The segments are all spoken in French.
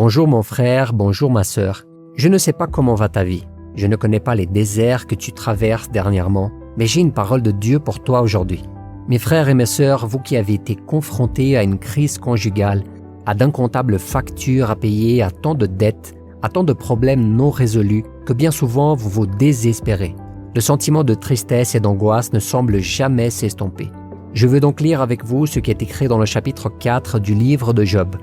Bonjour mon frère, bonjour ma sœur. Je ne sais pas comment va ta vie. Je ne connais pas les déserts que tu traverses dernièrement, mais j'ai une parole de Dieu pour toi aujourd'hui. Mes frères et mes sœurs, vous qui avez été confrontés à une crise conjugale, à d'incomptables factures à payer, à tant de dettes, à tant de problèmes non résolus, que bien souvent vous vous désespérez. Le sentiment de tristesse et d'angoisse ne semble jamais s'estomper. Je veux donc lire avec vous ce qui est écrit dans le chapitre 4 du livre de Job.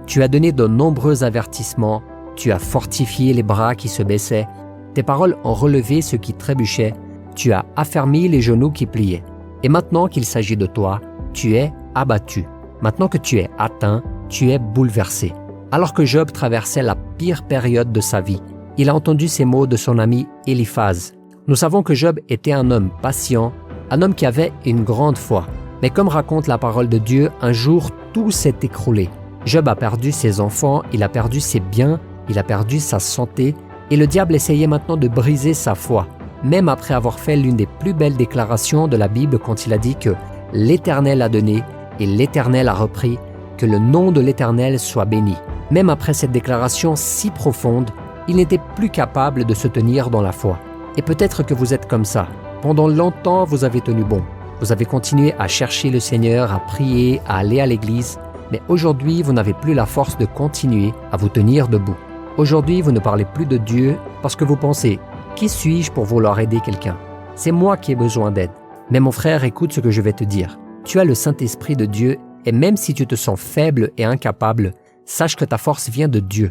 Tu as donné de nombreux avertissements, tu as fortifié les bras qui se baissaient, tes paroles ont relevé ceux qui trébuchaient, tu as affermi les genoux qui pliaient. Et maintenant qu'il s'agit de toi, tu es abattu. Maintenant que tu es atteint, tu es bouleversé. Alors que Job traversait la pire période de sa vie, il a entendu ces mots de son ami Éliphaz. Nous savons que Job était un homme patient, un homme qui avait une grande foi. Mais comme raconte la parole de Dieu, un jour tout s'est écroulé. Job a perdu ses enfants, il a perdu ses biens, il a perdu sa santé, et le diable essayait maintenant de briser sa foi, même après avoir fait l'une des plus belles déclarations de la Bible quand il a dit que l'Éternel a donné et l'Éternel a repris, que le nom de l'Éternel soit béni. Même après cette déclaration si profonde, il n'était plus capable de se tenir dans la foi. Et peut-être que vous êtes comme ça. Pendant longtemps, vous avez tenu bon. Vous avez continué à chercher le Seigneur, à prier, à aller à l'église, mais aujourd'hui, vous n'avez plus la force de continuer à vous tenir debout. Aujourd'hui, vous ne parlez plus de Dieu parce que vous pensez « Qui suis-je pour vouloir aider quelqu'un? C'est moi qui ai besoin d'aide. » Mais mon frère, écoute ce que je vais te dire. Tu as le Saint-Esprit de Dieu et même si tu te sens faible et incapable, sache que ta force vient de Dieu.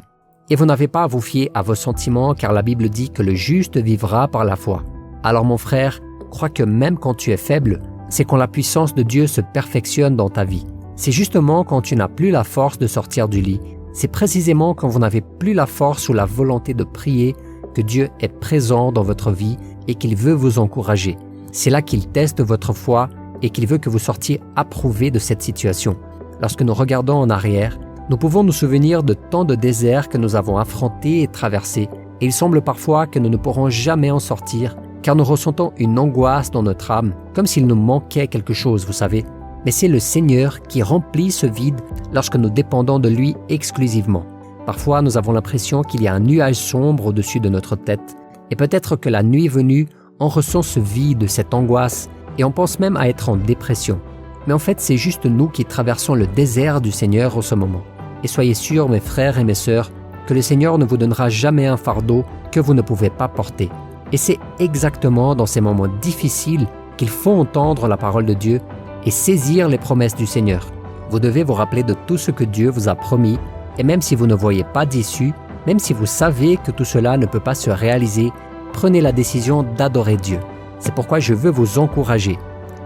Et vous n'avez pas à vous fier à vos sentiments car la Bible dit que le juste vivra par la foi. Alors mon frère, crois que même quand tu es faible, c'est quand la puissance de Dieu se perfectionne dans ta vie. C'est justement quand tu n'as plus la force de sortir du lit, c'est précisément quand vous n'avez plus la force ou la volonté de prier que Dieu est présent dans votre vie et qu'il veut vous encourager. C'est là qu'il teste votre foi et qu'il veut que vous sortiez approuvé de cette situation. Lorsque nous regardons en arrière, nous pouvons nous souvenir de tant de déserts que nous avons affrontés et traversés, et il semble parfois que nous ne pourrons jamais en sortir, car nous ressentons une angoisse dans notre âme, comme s'il nous manquait quelque chose, vous savez. Mais c'est le Seigneur qui remplit ce vide lorsque nous dépendons de lui exclusivement. Parfois, nous avons l'impression qu'il y a un nuage sombre au-dessus de notre tête, et peut-être que la nuit venue, on ressent ce vide, cette angoisse, et on pense même à être en dépression. Mais en fait, c'est juste nous qui traversons le désert du Seigneur en ce moment. Et soyez sûrs, mes frères et mes sœurs, que le Seigneur ne vous donnera jamais un fardeau que vous ne pouvez pas porter. Et c'est exactement dans ces moments difficiles qu'il faut entendre la parole de Dieu et saisir les promesses du Seigneur. Vous devez vous rappeler de tout ce que Dieu vous a promis, et même si vous ne voyez pas d'issue, même si vous savez que tout cela ne peut pas se réaliser, prenez la décision d'adorer Dieu. C'est pourquoi je veux vous encourager.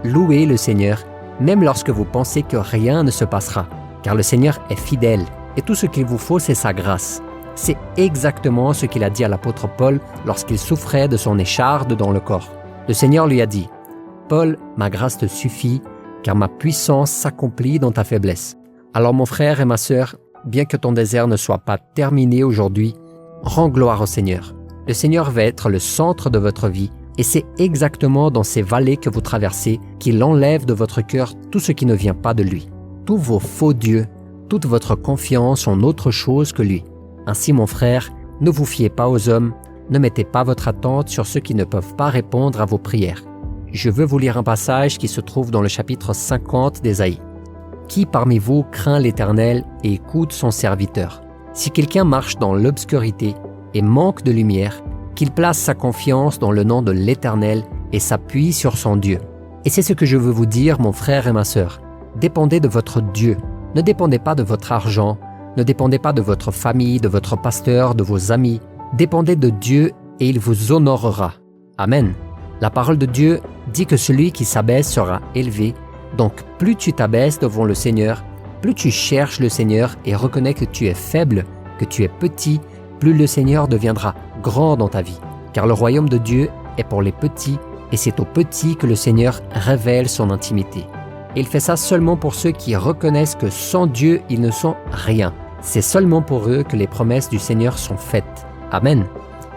Louez le Seigneur, même lorsque vous pensez que rien ne se passera, car le Seigneur est fidèle, et tout ce qu'il vous faut, c'est sa grâce. C'est exactement ce qu'il a dit à l'apôtre Paul lorsqu'il souffrait de son écharde dans le corps. Le Seigneur lui a dit « Paul, ma grâce te suffit, car ma puissance s'accomplit dans ta faiblesse. » Alors mon frère et ma sœur, bien que ton désert ne soit pas terminé aujourd'hui, rends gloire au Seigneur. Le Seigneur va être le centre de votre vie, et c'est exactement dans ces vallées que vous traversez qu'il enlève de votre cœur tout ce qui ne vient pas de lui. Tous vos faux dieux, toute votre confiance en autre chose que lui. Ainsi mon frère, ne vous fiez pas aux hommes, ne mettez pas votre attente sur ceux qui ne peuvent pas répondre à vos prières. Je veux vous lire un passage qui se trouve dans le chapitre 50 d'Ésaïe. « Qui parmi vous craint l'Éternel et écoute son serviteur? Si quelqu'un marche dans l'obscurité et manque de lumière, qu'il place sa confiance dans le nom de l'Éternel et s'appuie sur son Dieu. » Et c'est ce que je veux vous dire, mon frère et ma sœur. Dépendez de votre Dieu. Ne dépendez pas de votre argent. Ne dépendez pas de votre famille, de votre pasteur, de vos amis. Dépendez de Dieu et il vous honorera. Amen. La parole de Dieu dit que celui qui s'abaisse sera élevé. Donc plus tu t'abaisses devant le Seigneur, plus tu cherches le Seigneur et reconnais que tu es faible, que tu es petit, plus le Seigneur deviendra grand dans ta vie. Car le royaume de Dieu est pour les petits et c'est aux petits que le Seigneur révèle son intimité. Et il fait ça seulement pour ceux qui reconnaissent que sans Dieu, ils ne sont rien. C'est seulement pour eux que les promesses du Seigneur sont faites. Amen.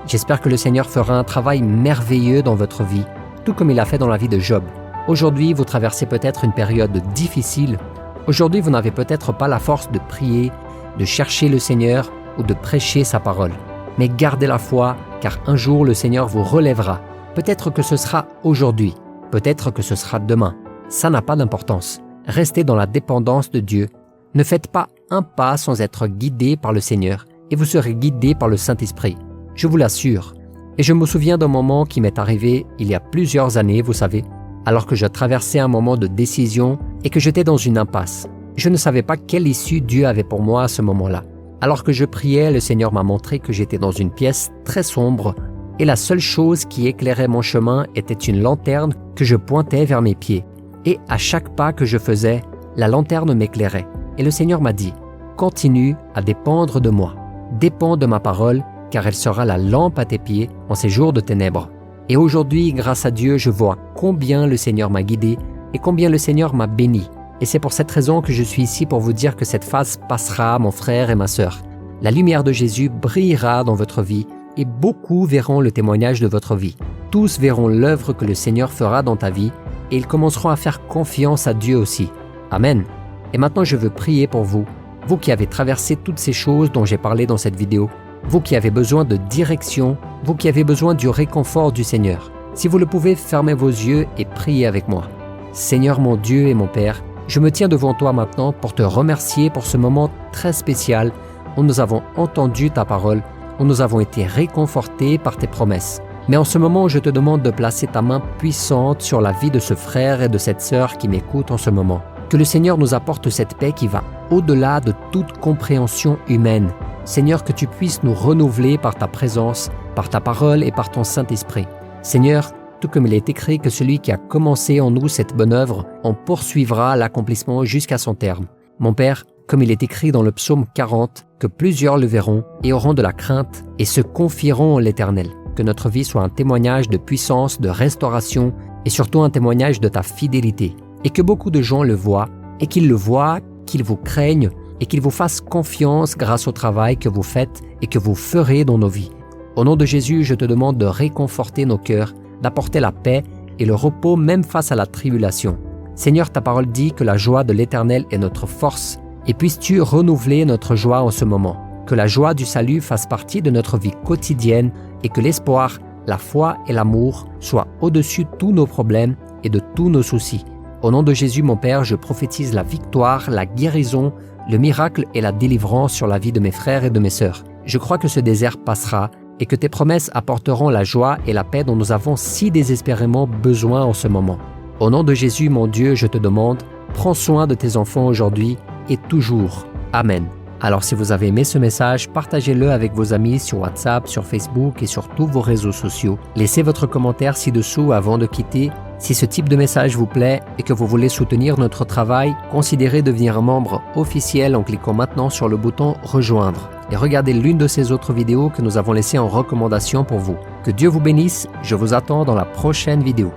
J'espère que le Seigneur fera un travail merveilleux dans votre vie, tout comme il a fait dans la vie de Job. Aujourd'hui, vous traversez peut-être une période difficile. Aujourd'hui, vous n'avez peut-être pas la force de prier, de chercher le Seigneur, ou de prêcher sa parole. Mais gardez la foi, car un jour le Seigneur vous relèvera. Peut-être que ce sera aujourd'hui, peut-être que ce sera demain. Ça n'a pas d'importance. Restez dans la dépendance de Dieu. Ne faites pas un pas sans être guidé par le Seigneur, et vous serez guidé par le Saint-Esprit. Je vous l'assure. Et je me souviens d'un moment qui m'est arrivé il y a plusieurs années, vous savez, alors que je traversais un moment de décision et que j'étais dans une impasse. Je ne savais pas quelle issue Dieu avait pour moi à ce moment-là. Alors que je priais, le Seigneur m'a montré que j'étais dans une pièce très sombre et la seule chose qui éclairait mon chemin était une lanterne que je pointais vers mes pieds. Et à chaque pas que je faisais, la lanterne m'éclairait. Et le Seigneur m'a dit, « Continue à dépendre de moi. Dépends de ma parole, car elle sera la lampe à tes pieds en ces jours de ténèbres. » Et aujourd'hui, grâce à Dieu, je vois combien le Seigneur m'a guidé et combien le Seigneur m'a béni. Et c'est pour cette raison que je suis ici pour vous dire que cette phase passera, mon frère et ma sœur. La lumière de Jésus brillera dans votre vie et beaucoup verront le témoignage de votre vie. Tous verront l'œuvre que le Seigneur fera dans ta vie et ils commenceront à faire confiance à Dieu aussi. Amen. Et maintenant, je veux prier pour vous, vous qui avez traversé toutes ces choses dont j'ai parlé dans cette vidéo, vous qui avez besoin de direction, vous qui avez besoin du réconfort du Seigneur. Si vous le pouvez, fermez vos yeux et priez avec moi. Seigneur mon Dieu et mon Père, je me tiens devant toi maintenant pour te remercier pour ce moment très spécial où nous avons entendu ta parole, où nous avons été réconfortés par tes promesses. Mais en ce moment, je te demande de placer ta main puissante sur la vie de ce frère et de cette sœur qui m'écoutent en ce moment. Que le Seigneur nous apporte cette paix qui va au-delà de toute compréhension humaine. Seigneur, que tu puisses nous renouveler par ta présence, par ta parole et par ton Saint-Esprit. Seigneur, tout comme il est écrit que celui qui a commencé en nous cette bonne œuvre en poursuivra l'accomplissement jusqu'à son terme. Mon Père, comme il est écrit dans le psaume 40, que plusieurs le verront et auront de la crainte et se confieront en l'Éternel. Que notre vie soit un témoignage de puissance, de restauration et surtout un témoignage de ta fidélité. Et que beaucoup de gens le voient et qu'ils le voient, qu'ils vous craignent et qu'ils vous fassent confiance grâce au travail que vous faites et que vous ferez dans nos vies. Au nom de Jésus, je te demande de réconforter nos cœurs, d'apporter la paix et le repos même face à la tribulation. Seigneur, ta parole dit que la joie de l'Éternel est notre force, et puisses-tu renouveler notre joie en ce moment. Que la joie du salut fasse partie de notre vie quotidienne et que l'espoir, la foi et l'amour soient au-dessus de tous nos problèmes et de tous nos soucis. Au nom de Jésus, mon Père, je prophétise la victoire, la guérison, le miracle et la délivrance sur la vie de mes frères et de mes sœurs. Je crois que ce désert passera et que tes promesses apporteront la joie et la paix dont nous avons si désespérément besoin en ce moment. Au nom de Jésus, mon Dieu, je te demande, prends soin de tes enfants aujourd'hui et toujours. Amen. Alors si vous avez aimé ce message, partagez-le avec vos amis sur WhatsApp, sur Facebook et sur tous vos réseaux sociaux. Laissez votre commentaire ci-dessous avant de quitter. Si ce type de message vous plaît et que vous voulez soutenir notre travail, considérez devenir un membre officiel en cliquant maintenant sur le bouton « Rejoindre » et regardez l'une de ces autres vidéos que nous avons laissées en recommandation pour vous. Que Dieu vous bénisse, je vous attends dans la prochaine vidéo.